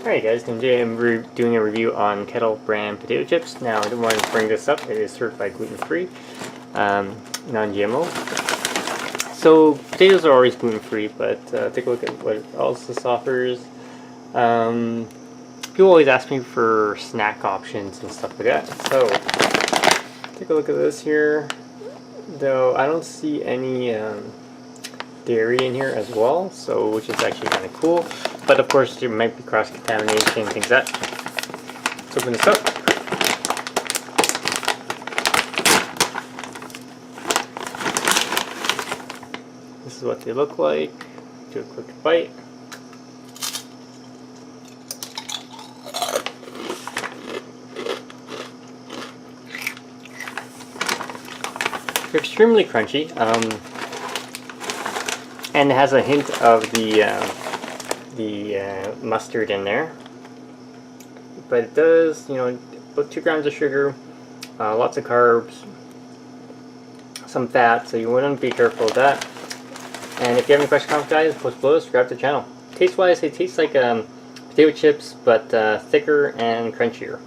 Alright guys, today I'm doing a review on Kettle brand potato chips. Now I didn't want to bring this up, it is certified gluten-free, non-GMO. So potatoes are always gluten-free, but take a look at what else this offers. People always ask me for snack options and stuff like that. So take a look at this here. Though I don't see any dairy in here as well, so which is actually kind of cool. But of course there might be cross-contamination, things like that. Let's open this up. This is what they look like. Do a quick bite. They're extremely crunchy, and it has a hint of the mustard in there. But it does, you know, about 2 grams of sugar, lots of carbs, some fat, so you want to be careful of that. And if you have any questions, comments, guys, post below, subscribe to the channel. Taste-wise, it tastes like potato chips, but thicker and crunchier.